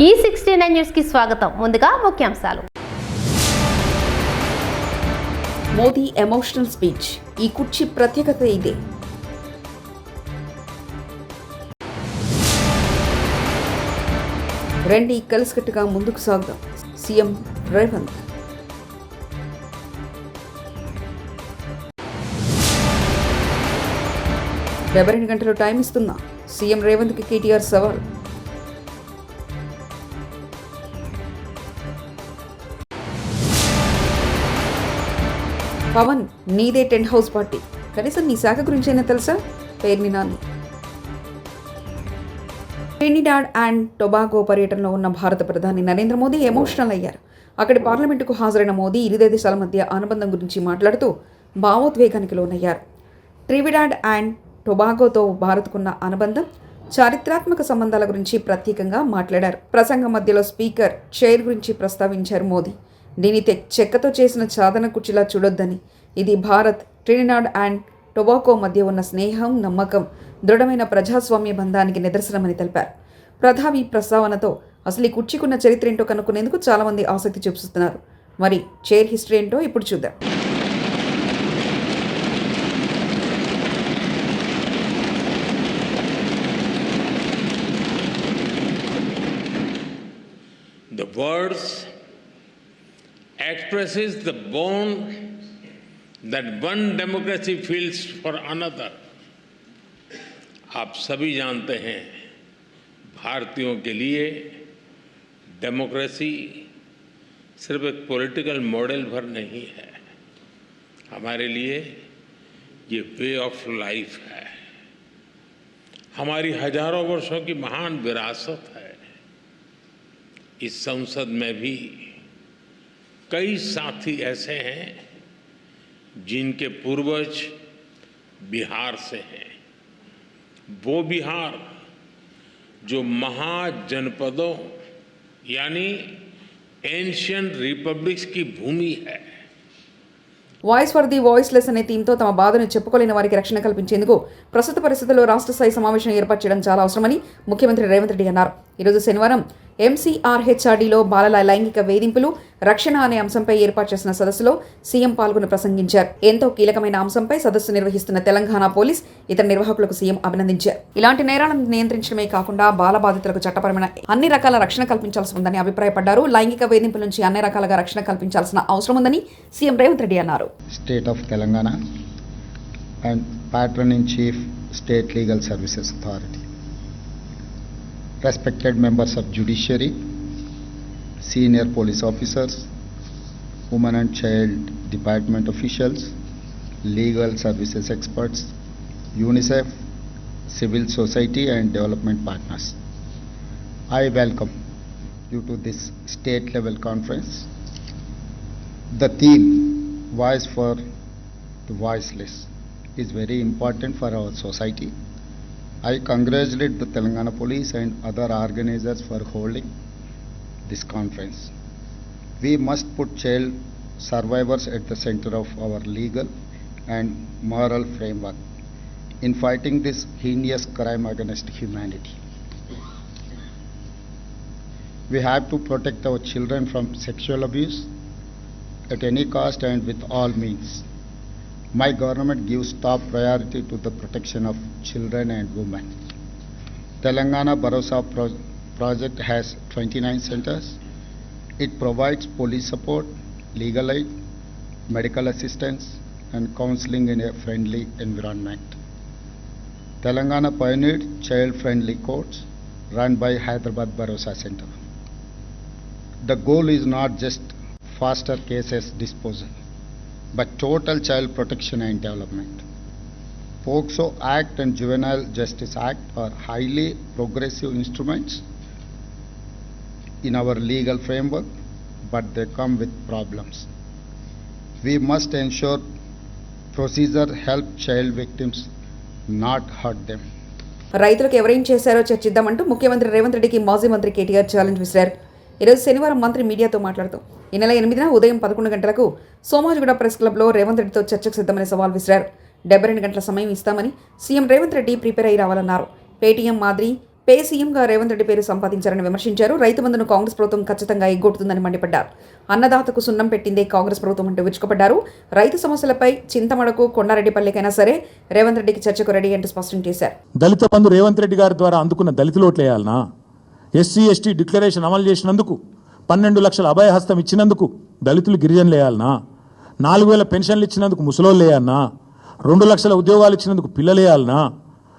E69 news కి స్వాగతం. ముందుగా ముఖ్యాంశాలు. Modi emotional speech. ఈ కుర్చీ ప్రత్యేకత ఇదే. రండి కలిసికట్టుగా ముందుకు సాగుదాం. సీఎం రేవంత్. డెబ్బై 2 గంటలు టైం ఇస్తున్నా. సీఎం రేవంత్కి కేటీఆర్ సవాల్. పవన్, నీదే టెంట్ హౌస్ పార్టీ. కనీసం నీ శాఖ గురించైనా తెలుసా? Perni Nani. Trinidad and Tobago పర్యటనలో ఉన్న భారత ప్రధాని నరేంద్ర మోదీ ఎమోషనల్ అయ్యారు. అక్కడి పార్లమెంటుకు హాజరైన మోదీ ఇరు దేశాల మధ్య అనుబంధం గురించి మాట్లాడుతూ భావోద్వేగానికి లోనయ్యారు. ట్రినిడాడ్ అండ్ టొబాగోతో భారత్కున్న అనుబంధం, చారిత్రాత్మక సంబంధాల గురించి ప్రత్యేకంగా మాట్లాడారు. ప్రసంగం మధ్యలో స్పీకర్ చైర్ గురించి ప్రస్తావించారు మోదీ. దీని చెక్కతో చేసిన సాధన కుర్చీలా చూడొద్దని, ఇది భారత్, ట్రినిడాడ్ అండ్ టొబాగో మధ్య ఉన్న స్నేహం, నమ్మకం, దృఢమైన ప్రజాస్వామ్య బంధానికి నిదర్శనమని తెలిపారు. ప్రధాని ప్రస్తావనతో అసలు ఈ కుర్చీకున్న చరిత్ర ఏంటో కనుక్కునేందుకు చాలామంది ఆసక్తి చూపిస్తున్నారు. మరి చైర్ హిస్టరీ ఏంటో ఇప్పుడు చూద్దాం. The words expresses the bond that one democracy feels for another. आप सभी जानते हैं, भारतीयों के लिए डेमोक्रेसी सिर्फ एक पॉलिटिकल मॉडल भर नहीं है, हमारे लिए ये वे ऑफ लाइफ है, हमारी हजारों वर्षों की महान विरासत है. इस संसद में भी कई साथी ऐसे हैं जिनके पूर्वज बिहार से हैं. वो बिहार जो महाजनपदों यानी एंशियंट रिपब्लिक्स की भूमि है. వాయిస్ ఫర్ ది వాయిస్లెస్ అనే థీమ్తో తమ బాధను చెప్పుకోలేని వారికి రక్షణ కల్పించేందుకు ప్రస్తుత పరిస్థితుల్లో రాష్ట్ర స్థాయి సమావేశం ఏర్పాటు చేయడం చాలా అవసరమని ముఖ్యమంత్రి రేవంత్ రెడ్డి అన్నారు. ఈరోజు శనివారం MCRHRDలో బాలల లైంగిక వేధింపులు, రక్షణ అనే అంశంపై ఏర్పాటు చేసిన సదస్సులో సీఎం పాల్గొని ప్రసంగించారు. ఎంతో కీలకమైన అంశంపై సదస్సు నిర్వహిస్తున్న తెలంగాణ పోలీస్, ఇతర నిర్వాహకులకు సీఎం అభినందించారు. ఇలాంటి నేరాలను నియంత్రించడమే కాకుండా బాల బాధితులకు చట్టపరమైన అన్ని రకాల రక్షణ కల్పించాల్సి ఉందని అభిప్రాయపడ్డారు. లైంగిక వేధింపుల నుంచి అన్ని రకాలుగా రక్షణ కల్పించాల్సిన అవసరం ఉందని సీఎం రేవంత్ రెడ్డి అన్నారు. State of Telangana and Patron in Chief, State Legal Services Authority, respected members of Judiciary, senior police officers, Women and Child Department officials, legal services experts, UNICEF, civil society and development partners. I welcome you to this state level conference. The theme, Voice for the Voiceless, is very important for our society. I congratulate the Telangana Police and other organizers for holding this conference. We must put child survivors at the center of our legal and moral framework in fighting this heinous crime against humanity. We have to protect our children from sexual abuse at any cost and with all means. My government gives top priority to the protection of children and women. Telangana Bharosa project has 29 centers. It provides police support, legal aid, medical assistance and counseling in a friendly environment. Telangana pioneered child-friendly courts run by Hyderabad Bharosa Center. The goal is not just faster cases disposal, but total child protection and development. POCSO Act and Juvenile Justice Act are highly progressive instruments in our legal framework, but they come with problems. We must ensure procedure help child victims, not hurt them. రైతులకు ఎవరేం చేశారో చర్చిద్దామంటూ ముఖ్యమంత్రి రేవంత్ రెడ్డికి మాజీ మంత్రి KTR challenge విసిరారు. ఈరోజు శనివారం మంత్రి మీడియాతో మాట్లాడుతూ ఈ నెల 8న ఉదయం 11 గంటలకు సోమాజిగూడ ప్రెస్ క్లబ్లో రేవంత్ రెడ్డితో చర్చకు సిద్ధమని సవాల్ విసిరారు. 72 గంటల సమయం ఇస్తామని సీఎం రేవంత్ రెడ్డి ప్రిపేర్ అయి రావాలన్నారు. పేటీఎం మాదిరి పే సీఎంగా రేవంత్ రెడ్డి పేరు సంపాదించారని విమర్శించారు. రైతు బంధును కాంగ్రెస్ ప్రభుత్వం ఖచ్చితంగా ఎగ్గొడుతుందని మండిపడ్డారు. అన్నదాతకు సున్నం పెట్టిందే కాంగ్రెస్ ప్రభుత్వం అంటూ విరుచుకుపడ్డారు. రైతు సమస్యలపై చింతమడకు కొండారెడ్డిపల్లికైనా సరే రేవంత్ రెడ్డికి చర్చకు రెడీ అంటూ స్పష్టం చేశారు. దళిత బంధు రేవంత్ రెడ్డి గారి ద్వారా అందుకున్న దళితులు ఓట్లేయాలనా? ఎస్సీ ఎస్టీ డిక్లరేషన్ అమలు చేసినందుకు 12 లక్షల అభయహస్తం ఇచ్చినందుకు దళితులు గిరిజనులు వేయాలనా? 4,000 పెన్షన్లు ఇచ్చినందుకు ముసలోళ్ళు వేయాలనా? 2 లక్షల ఉద్యోగాలు ఇచ్చినందుకు పిల్లలు వేయాలనా?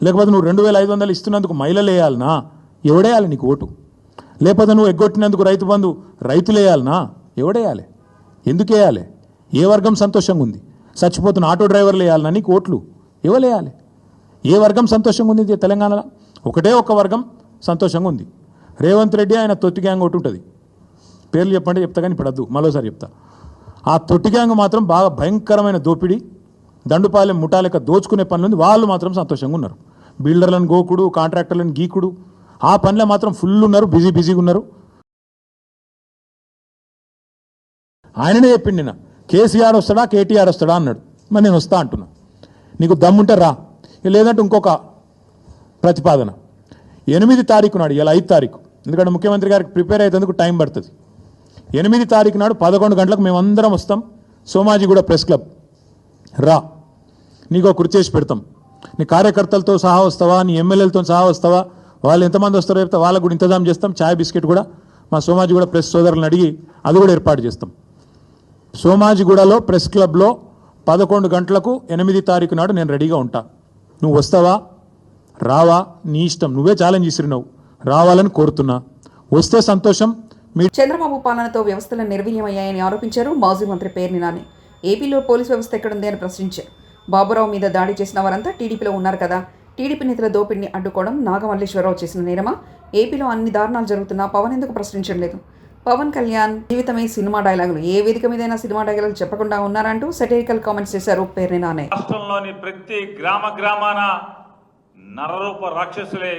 లేకపోతే నువ్వు 2,500 ఇస్తున్నందుకు మహిళలు వేయాలనా? ఎవడేయాలి నీకు ఓటు? లేకపోతే నువ్వు ఎగ్గొట్టినందుకు రైతు బంధు రైతులు వేయాలనా? ఎవడేయాలి? ఎందుకు వేయాలి? ఏ వర్గం సంతోషంగా ఉంది? చచ్చిపోతున్న ఆటో డ్రైవర్లు వేయాలనా నీకు ఓట్లు? ఎవరేయాలి? ఏ వర్గం సంతోషంగా ఉంది తెలంగాణలో? ఒకటే ఒక వర్గం సంతోషంగా ఉంది. రేవంత్ రెడ్డి ఆయన తొట్టి గ్యాంగ్ ఒకటి ఉంటుంది. పేర్లు చెప్పండి, చెప్తా కానీ ఇప్పుడు వద్దు, మరోసారి చెప్తా. ఆ తొట్టి గ్యాంగ్ మాత్రం బాగా భయంకరమైన దోపిడీ, దండుపాలెం ముఠాలెక్క దోచుకునే పనులుంది. వాళ్ళు మాత్రం సంతోషంగా ఉన్నారు. బిల్డర్లను గోకుడు, కాంట్రాక్టర్లను గీకుడు, ఆ పనిలో మాత్రం ఫుల్ ఉన్నారు, బిజీగా ఉన్నారు. ఆయననే చెప్పిండి నిన్న, కేసీఆర్ వస్తాడా కేటీఆర్ వస్తాడా అన్నాడు. మరి నేను వస్తా అంటున్నా. నీకు దమ్ముంటే రా, లేదంటే ఇంకొక ప్రతిపాదన 8 తారీఖు నాడు, ఇలా 5 తారీఖు, ఎందుకంటే ముఖ్యమంత్రి గారికి ప్రిపేర్ అయ్యేందుకు టైం పడుతుంది. 8 తారీఖు నాడు 11 గంటలకు మేమందరం వస్తాం. సోమాజిగూడ ప్రెస్ క్లబ్ రా, నీకో కుర్చీ చేసి పెడతాం. నీ కార్యకర్తలతో సహా వస్తావా, నీ ఎమ్మెల్యేలతో సహా వస్తావా, వాళ్ళు ఎంతమంది వస్తారో చెప్తే వాళ్ళకు కూడా ఇంతజాం చేస్తాం. ఛాయ్ బిస్కెట్ కూడా మా సోమాజిగూడ ప్రెస్ సోదరులను అడిగి అది కూడా ఏర్పాటు చేస్తాం. సోమాజిగూడలో ప్రెస్ క్లబ్లో 11 గంటలకు 8 తారీఖు నాడు నేను రెడీగా ఉంటా. నువ్వు వస్తావా రావా నీ ఇష్టం, నువ్వే ఛాలెంజ్ ఇసిరినావు, రావాలని కోరుతున్నా. వస్తే సంతోషం. చంద్రబాబు పాలనతో వ్యవస్థలు నిర్వీర్యమయ్యాయని ఆరోపించారు మాజీ మంత్రి పేర్ని నాని. ఏపీలో పోలీస్ వ్యవస్థ ఎక్కడుంది అని ప్రశ్నించారు. బాబురావు మీద దాడి చేసిన వారంతా టీడీపీలో ఉన్నారు కదా, టీడీపీ నేతల దోపిడిని అడ్డుకోవడం నాగమల్లేశ్వరరావు చేసిన నేరమా? ఏపీలో అన్ని దారుణాలు జరుగుతున్నా పవన్ ఎందుకు ప్రశ్నించడం లేదు? పవన్ కళ్యాణ్ జీవితమే సినిమా డైలాగులు, ఏ వేదిక మీదైనా సినిమా డైలాగులు చెప్పకుండా ఉన్నారంటూ సెటైరికల్ కామెంట్స్ చేశారు పేర్ని నాని. రాష్ట్రంలోని ప్రతి గ్రామాన నరరూప రాక్షసులే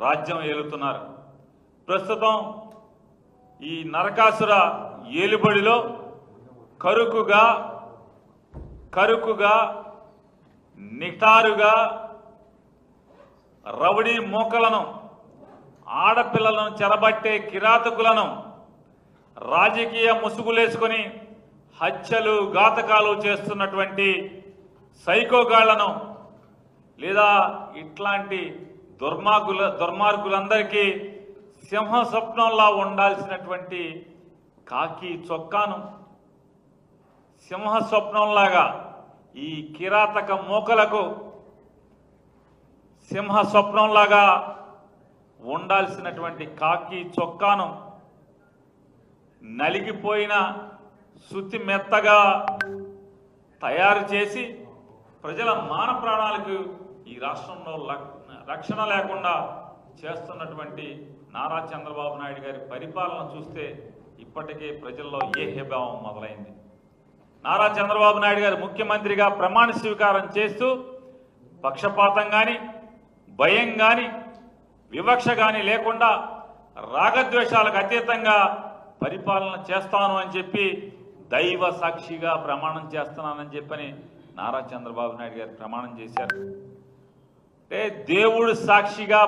రాజ్యం ఏలుతున్నారు. ప్రస్తుతం ఈ నరకాసుర ఏలుబడిలో కరుకుగా నిటారుగా రౌడీ మూకలను, ఆడపిల్లలను చెరబట్టే కిరాతకులను, రాజకీయ ముసుగులేసుకొని హత్యలు ఘాతకాలు చేస్తున్నటువంటి సైకోగాళ్లను, లేదా ఇట్లాంటి దుర్మార్గులందరికీ సింహ స్వప్నంలా ఉండాల్సినటువంటి కాకి చొక్కాను సింహ స్వప్నంలాగా ఈ కిరాతక మూకలకు సింహ స్వప్నంలాగా ఉండాల్సినటువంటి కాకి చొక్కాను నలిగిపోయిన శుద్ధి మెత్తగా తయారు చేసి ప్రజల మాన ప్రాణాలకు ఈ రాష్ట్రంలో రక్షణ లేకుండా చేస్తున్నటువంటి నారా చంద్రబాబు నాయుడు గారి పరిపాలన చూస్తే ఇప్పటికే ప్రజల్లో ఏహ్యభావం మొదలైంది. నారా చంద్రబాబు నాయుడు గారు ముఖ్యమంత్రిగా ప్రమాణ స్వీకారం చేస్తూ పక్షపాతం కానీ, భయం కానీ, వివక్ష కానీ లేకుండా రాగద్వేషాలకు అతీతంగా పరిపాలన చేస్తాను అని చెప్పి దైవ సాక్షిగా ప్రమాణం చేస్తున్నానని చెప్పని నారా చంద్రబాబు నాయుడు గారు ప్రమాణం చేశారు. అంటే దేవుడు సాక్షిగా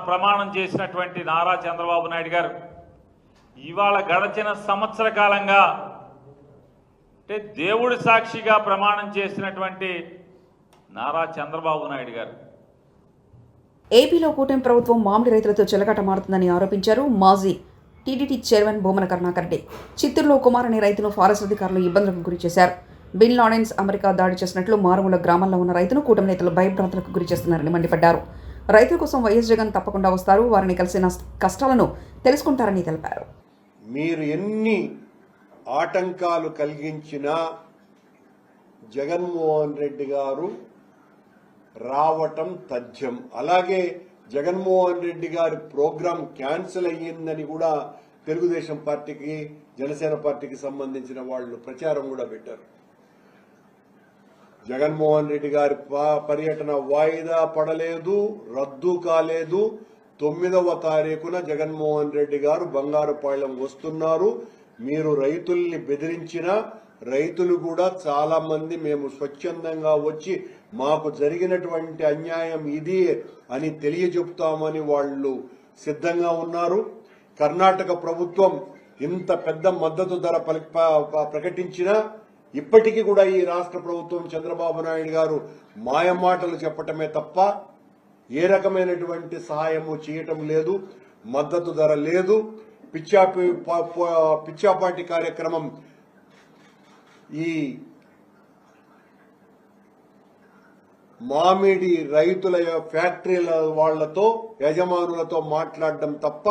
ప్రమాణం చేసినటువంటి నారా చంద్రబాబు నాయుడు గారు ఇవాళ గడచిన సంవత్సర కాలంగా అంటే దేవుడు సాక్షిగా ప్రమాణం చేసినటువంటి నారా చంద్రబాబు నాయుడు గారు ఏపీలో కూటమి ప్రభుత్వం మామిడి రైతులతో చెలగాట మారుతుందని ఆరోపించారు మాజీ టీడీటీ చైర్మన్ భూమన కరుణాకర్ రెడ్డి. చిత్తూరులో కుమార్ అనే రైతును ఫారెస్ట్ అధికారులు ఇబ్బందులకు గురి చేశారు. బిన్ లాడెన్స్ అమెరికా దాడి చేసినట్లు మారుమూల గ్రామాల్లో ఉన్న రైతును కూటమి నేతలు భయభ్రాంతులకు గురి చేస్తున్నారని మండిపడ్డారు. రైతుల కోసం వైఎస్ జగన్ తప్పకుండా వస్తారు, వారిని కలిసి కష్టాలను తెలుసుకుంటారని తెలిపారు. మీరు ఎన్ని ఆటంకాలు కలిగించినా జగన్మోహన్ రెడ్డి గారు రావటం తథ్యం. అలాగే జగన్మోహన్ రెడ్డి గారి ప్రోగ్రాం క్యాన్సిల్ అయ్యిందని కూడా తెలుగుదేశం పార్టీకి, జనసేన పార్టీకి సంబంధించిన వాళ్ళు ప్రచారం కూడా పెట్టారు. జగన్మోహన్ రెడ్డి గారి పర్యటన వాయిదా పడలేదు, రద్దు కాలేదు. 9వ తారీఖున జగన్మోహన్ రెడ్డి గారు బంగారుపాలెం వస్తున్నారు. మీరు రైతుల్ని బెదిరించినా, రైతులు కూడా చాలా మంది మేము స్వచ్ఛందంగా వచ్చి మాకు జరిగినటువంటి అన్యాయం ఇది అని తెలియజెప్తామని వాళ్ళు సిద్ధంగా ఉన్నారు. కర్ణాటక ప్రభుత్వం ఇంత పెద్ద మద్దతు ధర ప్రకటించినా ఇప్పటికీ కూడా ఈ రాష్ట్ర ప్రభుత్వం చంద్రబాబు నాయుడు గారు మాయమాటలు చెప్పటమే తప్ప ఏ రకమైనటువంటి సహాయము చేయటం లేదు. మద్దతు ధర లేదు. పిచ్చాపాటి కార్యక్రమం ఈ మామిడి రైతుల ఫ్యాక్టరీల వాళ్లతో యజమానులతో మాట్లాడడం తప్ప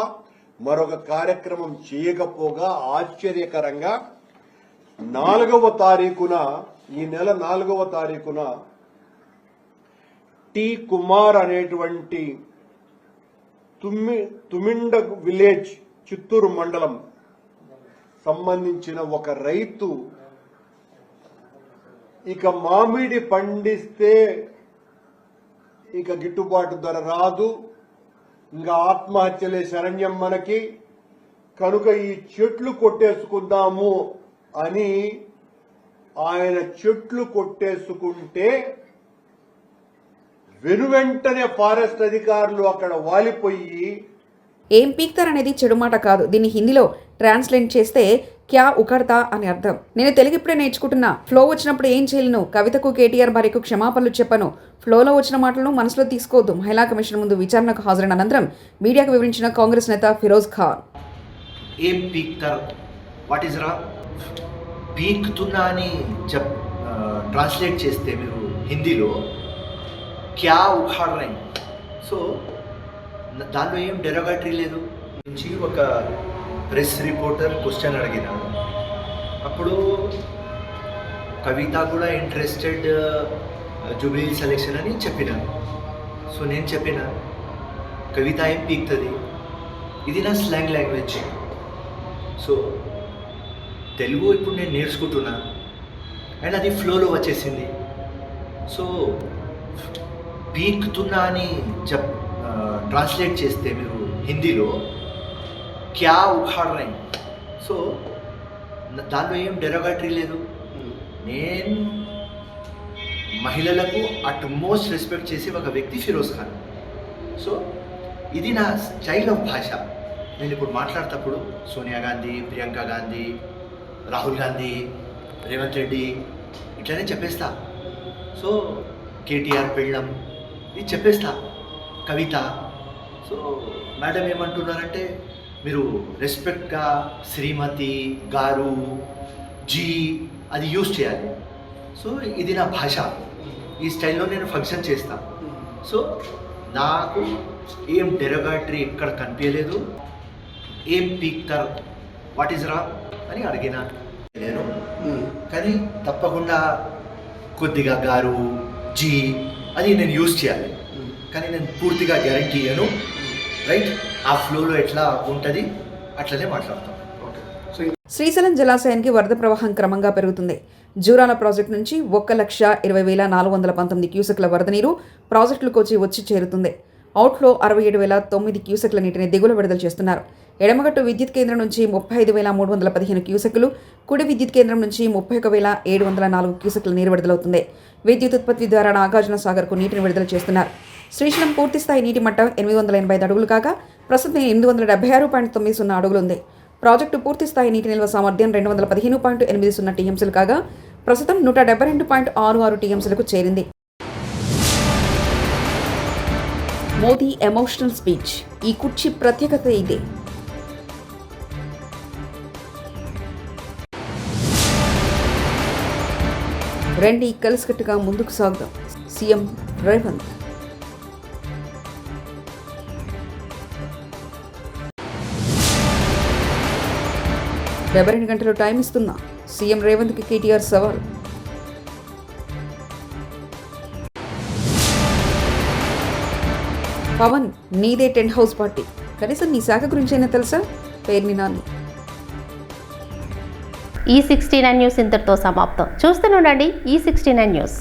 మరొక కార్యక్రమం చేయకపోగా ఆశ్చర్యకరంగా 4వ తారీఖున ఈ నెల 4వ తారీఖున టి కుమార్ అనేటువంటి తుమిండ విలేజ్ చిత్తూరు మండలం సంబంధించిన ఒక రైతు ఇక మామిడి పండిస్తే ఇక గిట్టుబాటు ధర రాదు, ఇంకా ఆత్మహత్యలే శరణ్యం మనకి, కనుక ఈ చెట్లు కొట్టేసుకుందాము అని ఆయన చెట్లు కొట్టేసుకుంటే వెనువెంటనే ఫారెస్ట్ అధికారులు అక్కడ వాలిపోయి ఏం పీక్తారనేది చెడు మాట కాదు. దీన్ని హిందీలో ట్రాన్స్లేట్ చేస్తే క్యా ఉకర్తా అని అర్థం. నేను తెలుగు ఇప్పుడే నేర్చుకుంటున్నా. ఫ్లో వచ్చినప్పుడు ఏం చేయలేను. కవితకు కేటీఆర్ భార్యకు క్షమాపణలు చెప్పను. ఫ్లోలో వచ్చిన మాటలను మనసులో తీసుకోవద్దు. మహిళా కమిషన్ ముందు విచారణకు హాజరైన అనంతరం మీడియాకు వివరించిన కాంగ్రెస్ నేత ఫిరోజ్ ఖాన్. ఏం పీక్తారు, వాట్ ఈజ్ రా పీక్తున్నా అని ట్రాన్స్లేట్ చేస్తే మీరు హిందీలో క్యా ఉఖాడ్ రై. సో దానిలో ఏం డెరోగేటరీ లేదు. నుంచి ఒక ప్రెస్ రిపోర్టర్ క్వశ్చన్ అడిగినాడు. అప్పుడు కవిత కూడా ఇంట్రెస్టెడ్ జూబ్లీ సెలెక్షన్ అని చెప్పినాను. సో నేను చెప్పిన కవిత ఏం పీక్తుంది, ఇది నా స్లాంగ్ లాంగ్వేజ్. సో తెలుగు ఇప్పుడు నేను నేర్చుకుంటున్నా అండ్ అది ఫ్లోలో వచ్చేసింది. సో పీక్తున్నా అని ట్రాన్స్లేట్ చేస్తే మీరు హిందీలో క్యా ఉఖాడ్ రై. సో దానిలో ఏం డెరోగేటరీ లేదు. నేను మహిళలకు అట్మోస్ట్ రెస్పెక్ట్ చేసే ఒక వ్యక్తి ఫిరోజ్ ఖాన్. సో ఇది నా స్టైల్ ఆఫ్ భాష. నేను ఇప్పుడు మాట్లాడేటప్పుడు సోనియా గాంధీ, ప్రియాంక గాంధీ, రాహుల్ గాంధీ, రేవంత్ రెడ్డి ఇట్లనే చెప్పేస్తా. సో కేటీఆర్ పెళ్ళం ఇది చెప్పేస్తా, కవిత. సో మేడం ఏమంటున్నారంటే మీరు రెస్పెక్ట్గా శ్రీమతి గారు, జీ అది యూజ్ చేయాలి. సో ఇది నా భాష. ఈ స్టైల్లో నేను ఫంక్షన్ చేస్తా. సో నాకు ఏం డెరోగేటరీ ఇక్కడ కనిపించలేదు. ఏం పీక్తారు, వాట్ ఈజ్ రా అని అడిగిన నేను. కానీ తప్పకుండా కొద్దిగా గారు, జీ అది నేను యూజ్ చేయాలి. కానీ నేను పూర్తిగా గ్యారంటీ ఇయ్యను. రైట్, ఆ ఫ్లోలో ఎట్లా ఉంటుంది అట్లనే మాట్లాడతాం. శ్రీశైలం జలాశయానికి వరద ప్రవాహం క్రమంగా పెరుగుతుంది. జూరాల ప్రాజెక్టు నుంచి 1,20,419 క్యూసెక్ల వరద నీరు ప్రాజెక్టులకు వచ్చి చేరుతుంది. అవుట్ఫ్లో 67,009 క్యూసెక్ల నీటిని దిగులు విడుదల చేస్తున్నారు. ఎడమగట్టు విద్యుత్ కేంద్రం నుంచి 35,315 క్యూసెక్లు, కుడి విద్యుత్ కేంద్రం నుంచి 31,704 క్యూసెక్ల నీరు విడుదలవుతుంది. విద్యుత్ ఉత్పత్తి ద్వారా నాగార్జున సాగర్కు నీటిని విడుదల చేస్తున్నారు. శ్రీశైలం పూర్తిస్థాయి నీటి మట్టం 885 అడుగులు కాగా ప్రస్తుతం 876.90 అడుగులు ఉంది. ప్రాజెక్టు పూర్తిస్థాయి నీటి నిల్వ సామర్థ్యం 215.80 టీఎంసీలు కాగా ప్రస్తుతం 172.66 టీఎంసీలకు చేరింది. Modi emotional speech. ఈ కుర్చీ ప్రత్యేకత ఇదే. రండి కలిసికట్టుగా ముందుకు సాగుదాం. సీఎం రేవంత్. డెబ్బై 2 గంటలు టైం ఇస్తున్నా. సీఎం రేవంత్కి కేటీఆర్ సవాల్. పవన్, నీదే టెంట్ హౌస్ పార్టీ. కనీసం నీ శాఖ గురించి అయినా తెలుసా? పేర్ని నాని. ఈ 69 న్యూస్ ఇంతటితో సమాప్తం. చూస్తూనే ఉండండి ఈ 69 న్యూస్.